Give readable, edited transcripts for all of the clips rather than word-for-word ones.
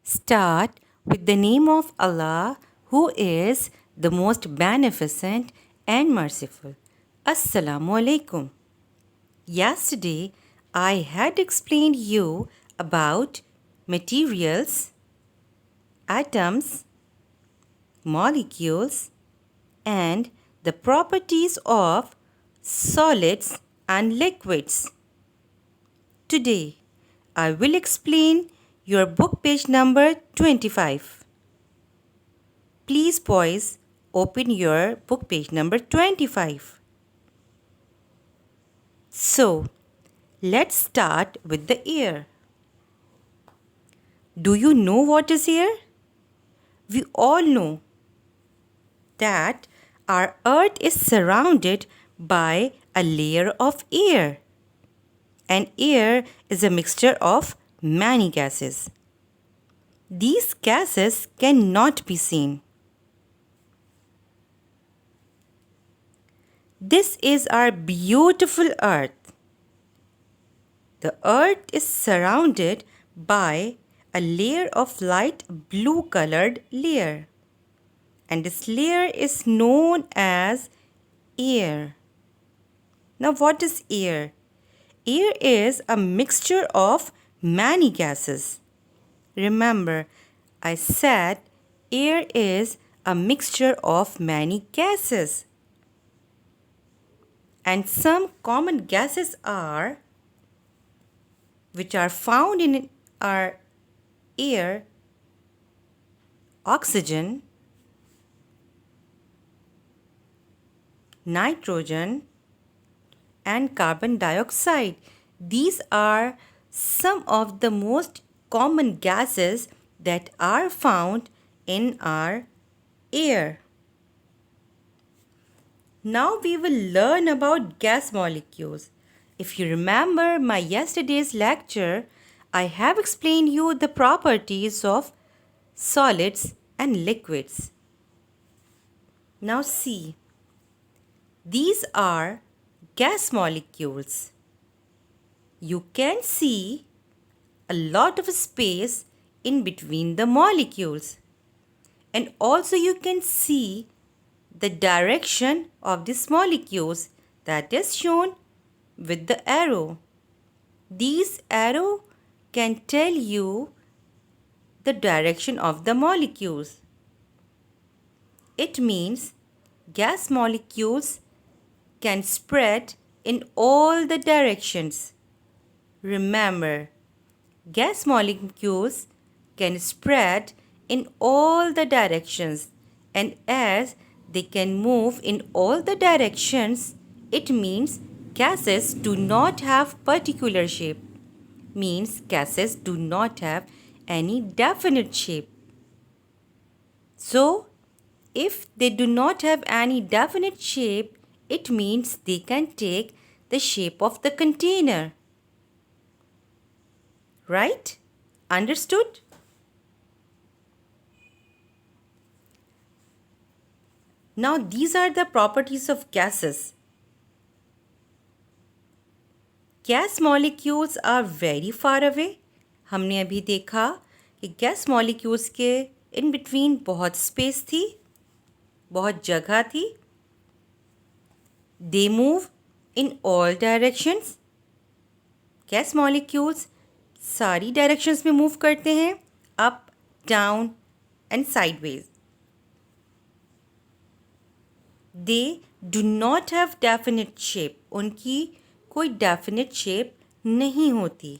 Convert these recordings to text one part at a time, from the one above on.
Start with the name of Allah, who is the most beneficent and merciful. Assalamu alaikum. Yesterday, I had explained you about materials, atoms, molecules, and the properties of solids and liquids. Today, I will explain your book page number 25. Please, boys, open your book page number 25. So, let's start with the air. Do you know what is air? We all know that our earth is surrounded by a layer of air. And air is a mixture of many gases. These gases cannot be seen. This is our beautiful earth. The earth is surrounded by a layer of light blue colored layer. And this layer is known as air. Now, what is air? Air is a mixture of many gases. Remember, I said air is a mixture of many gases. And some common gases are, which are found in our air, oxygen, nitrogen, and carbon dioxide. These are some of the most common gases that are found in our air. Now we will learn about gas molecules. If you remember my yesterday's lecture, I have explained you the properties of solids and liquids. Now see, these are gas molecules. You can see a lot of space in between the molecules. And also you can see the direction of these molecules that is shown with the arrow. These arrow can tell you the direction of the molecules. It means gas molecules can spread in all the directions. Remember, gas molecules can spread in all the directions, and as they can move in all the directions, it means gases do not have particular shape. Means gases do not have any definite shape. So, if they do not have any definite shape, it means they can take the shape of the container. Right? Understood? Now these are the properties of gases. Gas molecules are very far away. हमने अभी देखा कि gas molecules के in between बहुत space थी, बहुत जगह थी. They move in all directions. Gas molecules सारी डायरेक्शंस में मूव करते हैं, up, down and sideways. They do not have definite shape. उनकी कोई definite shape नहीं होती.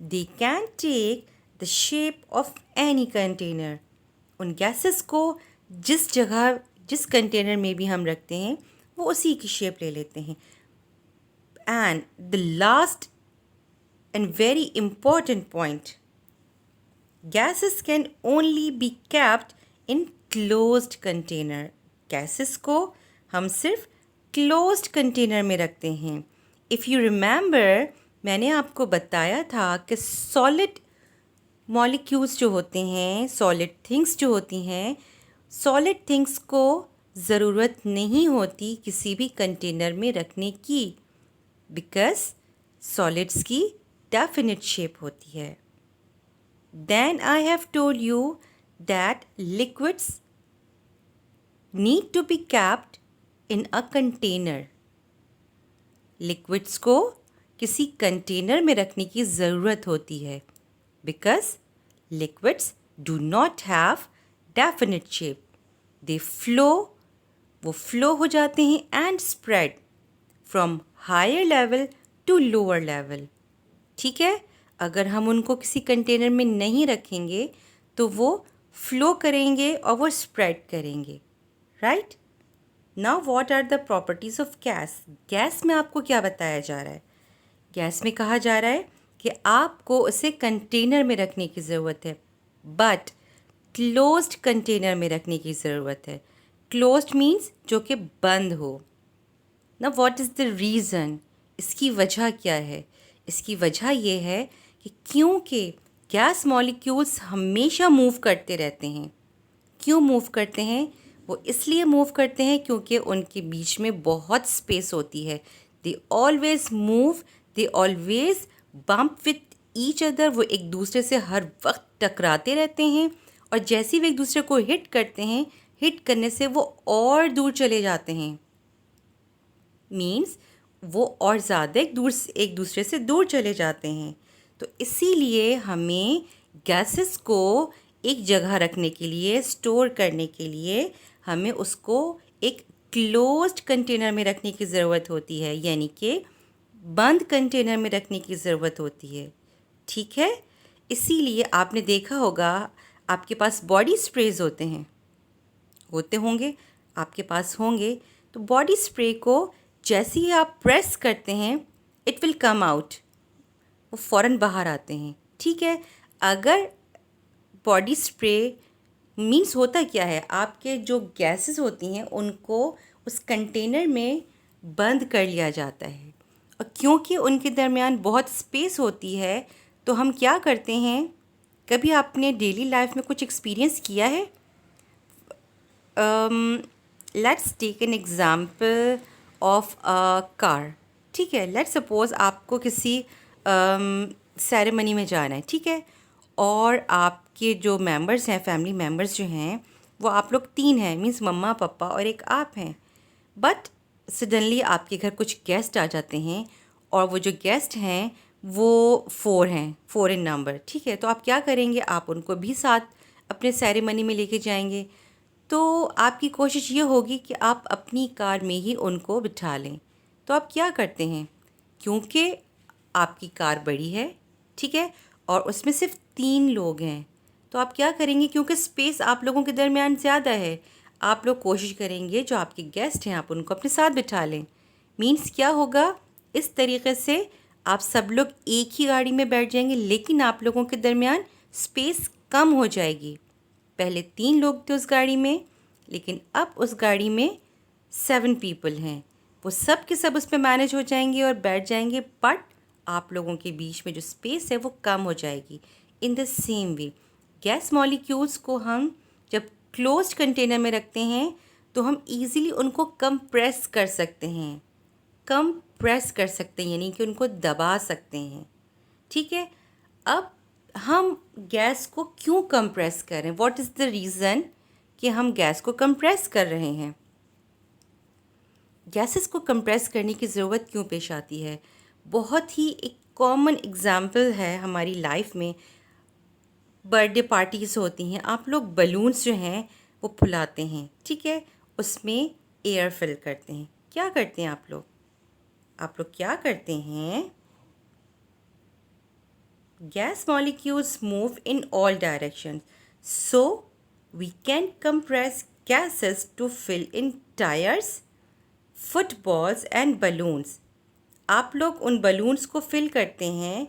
They can take the shape of any container. उन gases को जिस जगह जिस कंटेनर में भी हम रखते हैं वो उसी की शेप ले लेते हैं. And the last and very important point, gases can only be kept in closed container. Gases को हम सिर्फ क्लोज्ड कंटेनर में रखते हैं. इफ़ यू रिमेंबर, मैंने आपको बताया था कि सॉलिड मॉलिक्यूल्स जो होते हैं, सॉलिड थिंग्स जो होती हैं, सॉलिड थिंग्स को ज़रूरत नहीं होती किसी भी कंटेनर में रखने की, बिकॉज सॉलिड्स की डेफिनेट शेप होती है. Then I have told you that liquids need to be kept in a container. Liquids को किसी कंटेनर में रखने की ज़रूरत होती है because liquids do not have definite shape. They वो फ्लो हो जाते हैं and spread from higher level to lower level. ठीक है, अगर हम उनको किसी कंटेनर में नहीं रखेंगे तो वो फ्लो करेंगे और वो स्प्रेड करेंगे. Right. Now what are the properties of gas. Gas में आपको क्या बताया जा रहा है? गैस में कहा जा रहा है कि आपको उसे कंटेनर में रखने की ज़रूरत है, बट क्लोज्ड कंटेनर में रखने की ज़रूरत है. क्लोज्ड मीन्स जो कि बंद हो. ना व्हाट इज़ द रीज़न. इसकी वजह क्या है? इसकी वजह ये है कि क्योंकि गैस मॉलिक्यूल्स हमेशा मूव करते रहते हैं. क्यों मूव करते हैं? वो इसलिए मूव करते हैं क्योंकि उनके बीच में बहुत स्पेस होती है. They always move, they always bump with each other. वो एक दूसरे से हर वक्त टकराते रहते हैं और जैसे ही वो एक दूसरे को हिट करते हैं, हिट करने से वो और दूर चले जाते हैं. मीन्स वो और ज़्यादा एक दूसरे से दूर चले जाते हैं. तो इसीलिए हमें गैसेस को एक जगह रखने के लिए, स्टोर करने के लिए हमें उसको एक क्लोज्ड कंटेनर में रखने की ज़रूरत होती है, यानी कि बंद कंटेनर में रखने की ज़रूरत होती है. ठीक है. इसीलिए आपने देखा होगा आपके पास बॉडी स्प्रेज होते होंगे, आपके पास होंगे. तो बॉडी स्प्रे को जैसे ही आप प्रेस करते हैं इट विल कम आउट. वो फ़ौरन बाहर आते हैं. ठीक है. अगर बॉडी स्प्रे मीन्स होता क्या है, आपके जो गैसेस होती हैं उनको उस कंटेनर में बंद कर लिया जाता है. और क्योंकि उनके दरमियान बहुत स्पेस होती है तो हम क्या करते हैं, कभी आपने डेली लाइफ में कुछ एक्सपीरियंस किया है? Let's take an example of a car. ठीक है. लेट्स सपोज़ आपको किसी सेरेमनी में जाना है. ठीक है. और आपके जो मेंबर्स हैं, फैमिली मेंबर्स जो हैं, वो आप लोग 3 हैं, मीन्स मम्मा पापा और एक आप हैं. बट सडनली आपके घर कुछ गेस्ट आ जाते हैं और वो जो गेस्ट हैं वो 4 हैं, 4 इन नंबर. ठीक है. तो आप क्या करेंगे, आप उनको भी साथ अपने सेरेमनी में लेके जाएंगे. तो आपकी कोशिश ये होगी कि आप अपनी कार में ही उनको बिठा लें. तो आप क्या करते हैं, क्योंकि आपकी कार बड़ी है, ठीक है, और उसमें सिर्फ 3 लोग हैं, तो आप क्या करेंगे, क्योंकि स्पेस आप लोगों के दरमियान ज़्यादा है, आप लोग कोशिश करेंगे जो आपके गेस्ट हैं आप उनको अपने साथ बिठा लें. मीन्स क्या होगा, इस तरीके से आप सब लोग एक ही गाड़ी में बैठ जाएंगे, लेकिन आप लोगों के दरमियान स्पेस कम हो जाएगी. पहले 3 लोग थे उस गाड़ी में, लेकिन अब उस गाड़ी में 7 पीपल हैं. वो सब के सब उस पर मैनेज हो जाएंगे और बैठ जाएंगे, बट आप लोगों के बीच में जो स्पेस है वो कम हो जाएगी. In the same way gas molecules को हम जब क्लोज्ड कंटेनर में रखते हैं तो हम इजीली उनको कंप्रेस कर सकते हैं. यानी कि उनको दबा सकते हैं. ठीक है. अब हम गैस को क्यों कंप्रेस करें, व्हाट इज़ द रीज़न कि हम गैस को कंप्रेस कर रहे हैं. गैसेस को कंप्रेस करने की ज़रूरत क्यों पेश आती है? बहुत ही एक कॉमन एग्ज़ाम्पल है हमारी लाइफ में. बर्थडे पार्टीज़ होती हैं, आप लोग बलून्स जो हैं वो फुलाते हैं. ठीक है. उसमें एयर फिल करते हैं. क्या करते हैं आप लोग क्या करते हैं, gas molecules move in all directions, so we can compress gases to fill in tires, footballs and balloons. आप लोग उन बलून्स को फिल करते हैं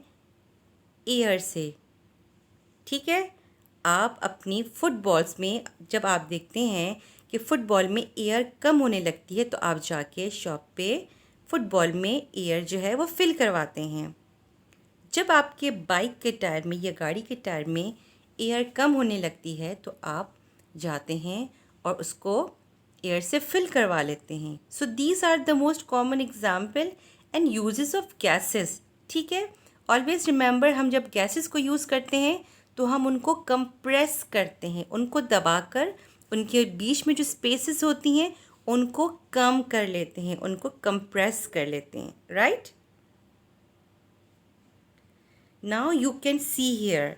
एयर से. ठीक है. आप अपनी फुटबॉल्स में जब आप देखते हैं कि फ़ुटबॉल में एयर कम होने लगती है तो आप जाके शॉप पे फ़ुटबॉल में एयर जो है वो फिल करवाते हैं. जब आपके बाइक के टायर में या गाड़ी के टायर में एयर कम होने लगती है तो आप जाते हैं और उसको एयर से फिल करवा लेते हैं. So these are the most common example and uses of gases. ठीक है. ऑलवेज रिमेंबर, हम जब गैसेस को यूज़ करते हैं तो हम उनको कंप्रेस करते हैं, उनको दबाकर उनके बीच में जो स्पेसेस होती हैं उनको कम कर लेते हैं, उनको कंप्रेस कर लेते हैं, right? Now you can see here,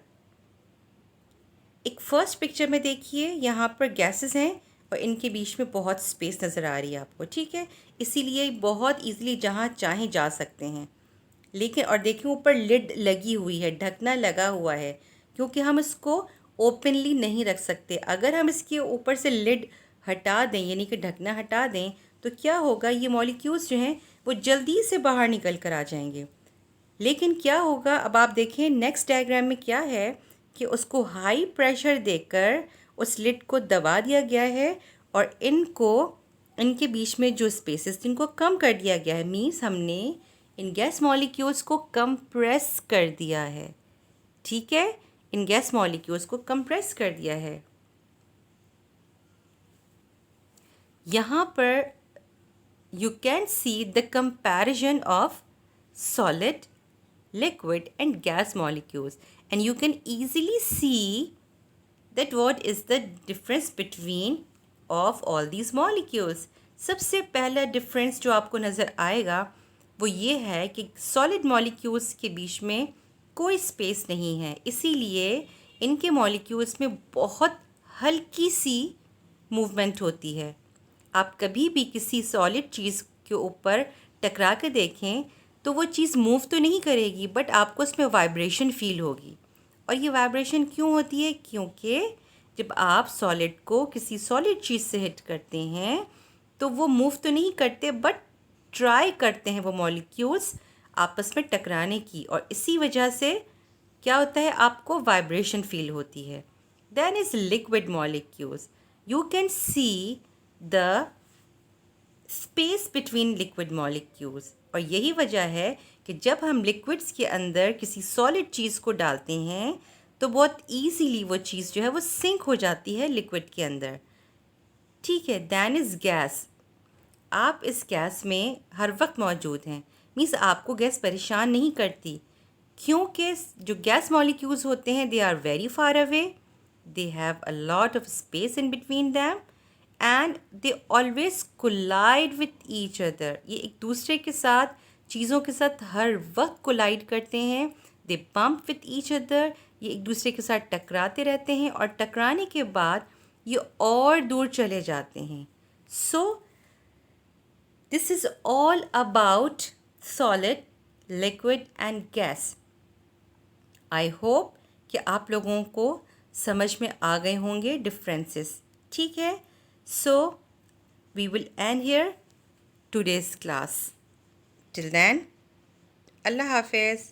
एक फर्स्ट पिक्चर में देखिए यहाँ पर गैसेस हैं और इनके बीच में बहुत स्पेस नज़र आ रही है आपको, ठीक है? इसीलिए बहुत इजीली जहाँ चाहें जा सकते हैं। लेकिन और देखिए ऊपर लिड लगी हुई है, ढकना लगा हुआ है, क्योंकि हम इसको ओपनली नहीं रख सकते। अगर हम इसके ऊपर से लिड हटा दें, यानी कि ढकना हटा दें, तो क्या होगा, ये मॉलिक्यूल्स जो हैं वो जल्दी से बाहर निकल कर आ जाएंगे। लेकिन क्या होगा, अब आप देखें नेक्स्ट डायग्राम में क्या है कि उसको हाई प्रेशर देकर उस लिड को दबा दिया गया है और इनके बीच में जो स्पेसेस जिनको कम कर दिया गया है, मीन्स हमने इन गैस मॉलिक्यूल्स को कंप्रेस कर दिया है, ठीक है? इन गैस मॉलिक्यूल्स को कंप्रेस कर दिया है। यहाँ पर you can see the comparison of solid, liquid and gas molecules, and you can easily see that what is the difference between of all these molecules. सबसे पहला डिफरेंस जो आपको नज़र आएगा वो ये है कि सॉलिड मॉलिक्यूल्स के बीच में कोई स्पेस नहीं है, इसीलिए इनके मॉलिक्यूल्स में बहुत हल्की सी मूवमेंट होती है। आप कभी भी किसी सॉलिड चीज़ के ऊपर टकरा के देखें तो वो चीज़ मूव तो नहीं करेगी, बट आपको उसमें वाइब्रेशन फील होगी। और ये वाइब्रेशन क्यों होती है? क्योंकि जब आप सॉलिड को किसी सॉलिड चीज़ से हिट करते हैं तो वो मूव तो नहीं करते, बट ट्राई करते हैं वो मॉलिक्यूल्स आपस में टकराने की, और इसी वजह से क्या होता है, आपको वाइब्रेशन फील होती है। Then is liquid molecules, you can see the space between liquid molecules, और यही वजह है कि जब हम लिक्विड्स के अंदर किसी सॉलिड चीज़ को डालते हैं तो बहुत ईजीली वो चीज़ जो है वो सिंक हो जाती है लिक्विड के अंदर, ठीक है? दैन इज़ गैस, आप इस गैस में हर वक्त मौजूद हैं, मीन्स आपको गैस परेशान नहीं करती, क्योंकि जो गैस मॉलिक्यूल्स होते हैं they are very far away, they have a lot of space in between them and they always collide with each other. ये एक दूसरे के साथ, चीज़ों के साथ हर वक्त कोलाइड करते हैं, दे बम्प विथ ईच अदर, ये एक दूसरे के साथ टकराते रहते हैं और टकराने के बाद ये और दूर चले जाते हैं। So this is all about solid, liquid and gas. I hope कि आप लोगों को समझ में आ गए होंगे डिफरेंसेस, ठीक है? So, we will end here today's class. Till then, Allah Hafiz.